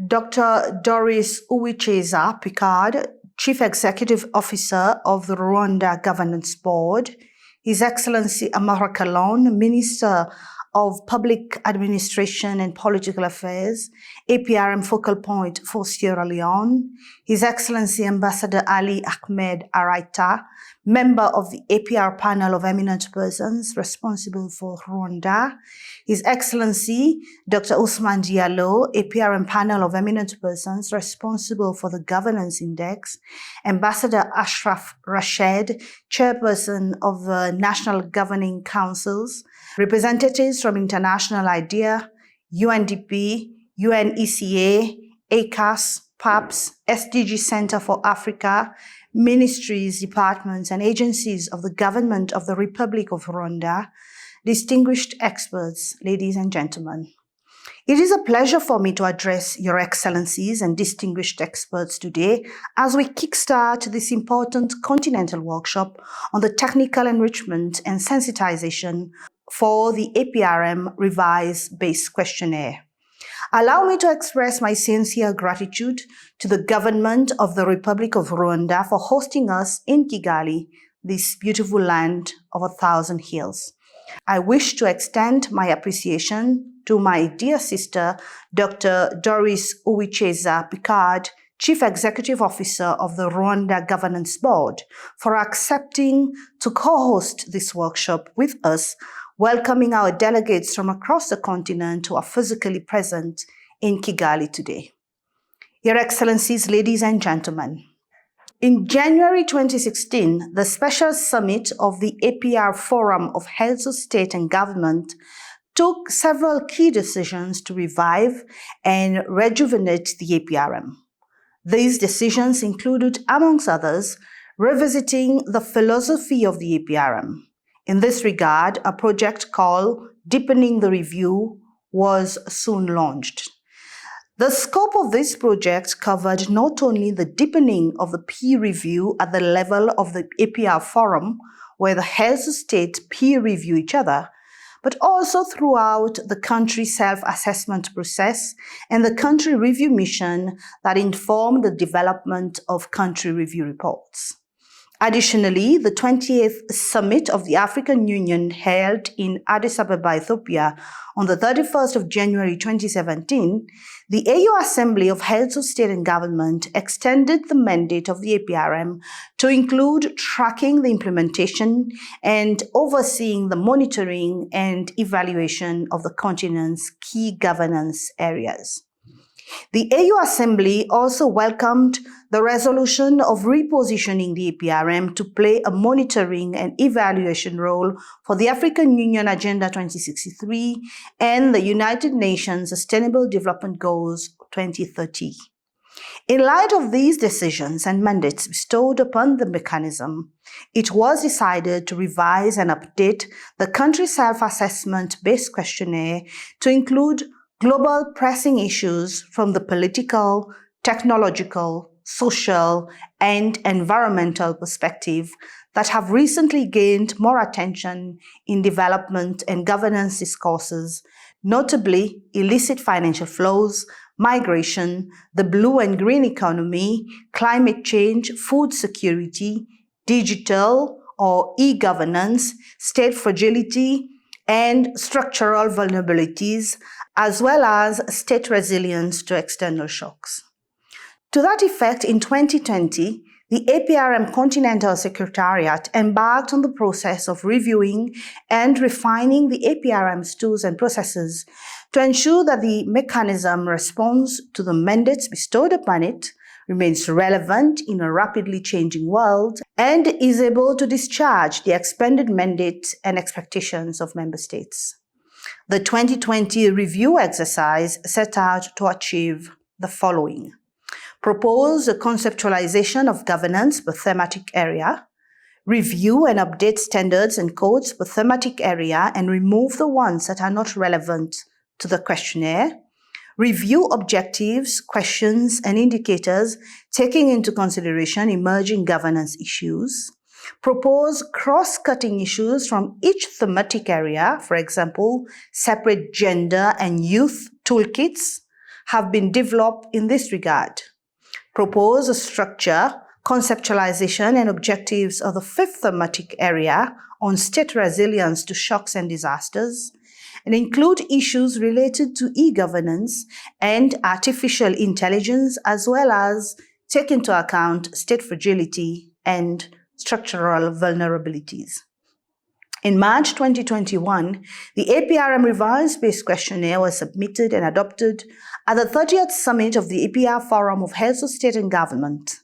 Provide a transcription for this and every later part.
Dr. Doris Uwicheza Picard, Chief Executive Officer of the Rwanda Governance Board, His Excellency Amara Kalon, Minister of Public Administration and Political Affairs, APRM Focal Point for Sierra Leone, His Excellency Ambassador Ali Ahmed Araita, Member of the APR Panel of Eminent Persons responsible for Rwanda, His Excellency Dr. Ousmane Diallo, APRM Panel of Eminent Persons responsible for the Governance Index, Ambassador Ashraf Rashid, Chairperson of the National Governing Councils, representatives from International IDEA, UNDP, UNECA, ACAS, PAPS, SDG Center for Africa, ministries, departments, and agencies of the Government of the Republic of Rwanda, distinguished experts, ladies and gentlemen. It is a pleasure for me to address Your Excellencies and distinguished experts today as we kickstart this important continental workshop on the technical enrichment and sensitization for the APRM Revised-Based Questionnaire. Allow me to express my sincere gratitude to the government of the Republic of Rwanda for hosting us in Kigali, this beautiful land of 1,000 hills. I wish to extend my appreciation to my dear sister, Dr. Doris Uwicheza Picard, Chief Executive Officer of the Rwanda Governance Board, for accepting to co-host this workshop with us, welcoming our delegates from across the continent who are physically present in Kigali today. Your Excellencies, ladies and gentlemen, in January 2016, the Special Summit of the APR Forum of Heads of State and Government took several key decisions to revive and rejuvenate the APRM. These decisions included, amongst others, revisiting the philosophy of the APRM. In this regard, a project called Deepening the Review was soon launched. The scope of this project covered not only the deepening of the peer review at the level of the APR Forum, where the heads of state peer review each other, but also throughout the country self-assessment process and the country review mission that informed the development of country review reports. Additionally, the 20th Summit of the African Union held in Addis Ababa, Ethiopia on the 31st of January 2017, the AU Assembly of Heads of State and Government extended the mandate of the APRM to include tracking the implementation and overseeing the monitoring and evaluation of the continent's key governance areas. The AU Assembly also welcomed the resolution of repositioning the APRM to play a monitoring and evaluation role for the African Union Agenda 2063 and the United Nations Sustainable Development Goals 2030. In light of these decisions and mandates bestowed upon the mechanism, it was decided to revise and update the country self-assessment-based questionnaire to include global pressing issues from the political, technological, social, and environmental perspective that have recently gained more attention in development and governance discourses, notably illicit financial flows, migration, the blue and green economy, climate change, food security, digital or e-governance, state fragility, and structural vulnerabilities, as well as state resilience to external shocks. To that effect, in 2020, the APRM Continental Secretariat embarked on the process of reviewing and refining the APRM's tools and processes to ensure that the mechanism responds to the mandates bestowed upon it, remains relevant in a rapidly changing world, and is able to discharge the expanded mandate and expectations of member states. The 2020 review exercise set out to achieve the following: propose a conceptualization of governance per thematic area, review and update standards and codes per thematic area and remove the ones that are not relevant to the questionnaire, review objectives, questions, and indicators taking into consideration emerging governance issues, propose cross-cutting issues from each thematic area, for example, separate gender and youth toolkits, have been developed in this regard. Propose structure, conceptualization, and objectives of the fifth thematic area on state resilience to shocks and disasters, and include issues related to e-governance and artificial intelligence, as well as take into account state fragility and structural vulnerabilities. In March 2021, the APRM revised base questionnaire was submitted and adopted at the 30th Summit of the APR Forum of Heads of State and Government.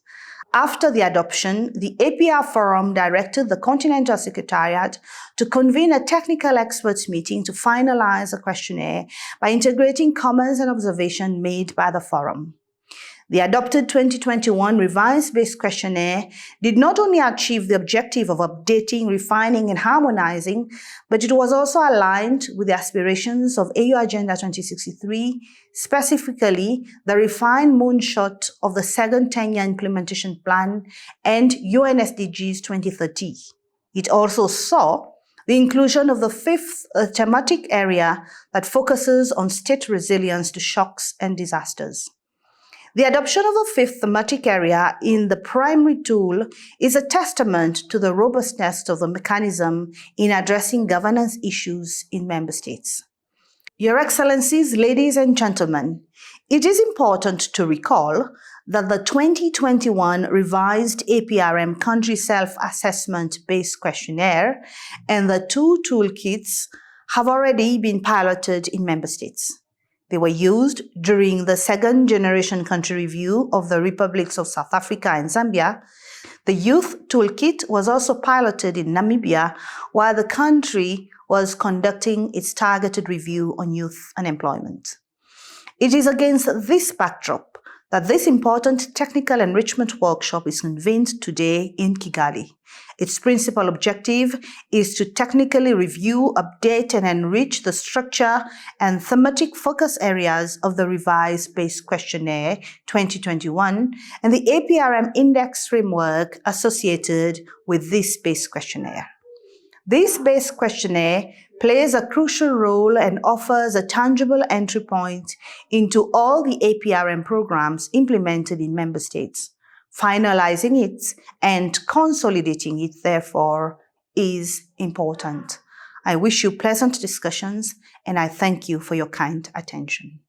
After the adoption, the APR Forum directed the Continental Secretariat to convene a technical experts meeting to finalize the questionnaire by integrating comments and observations made by the Forum. The adopted 2021 revised base questionnaire did not only achieve the objective of updating, refining, and harmonizing, but it was also aligned with the aspirations of AU Agenda 2063, specifically the refined moonshot of the second 10-year implementation plan and UN SDGs 2030. It also saw the inclusion of the fifth thematic area that focuses on state resilience to shocks and disasters. The adoption of the fifth thematic area in the primary tool is a testament to the robustness of the mechanism in addressing governance issues in member states. Your Excellencies, ladies and gentlemen, it is important to recall that the 2021 revised APRM Country Self-Assessment Based Questionnaire and the two toolkits have already been piloted in member states. They were used during the second generation country review of the Republics of South Africa and Zambia. The youth toolkit was also piloted in Namibia, while the country was conducting its targeted review on youth unemployment. It is against this backdrop that this important technical enrichment workshop is convened today in Kigali. Its principal objective is to technically review, update, and enrich the structure and thematic focus areas of the revised base questionnaire 2021 and the APRM index framework associated with this base questionnaire. This base questionnaire plays a crucial role and offers a tangible entry point into all the APRM programs implemented in member states. Finalizing it and consolidating it, therefore, is important. I wish you pleasant discussions, and I thank you for your kind attention.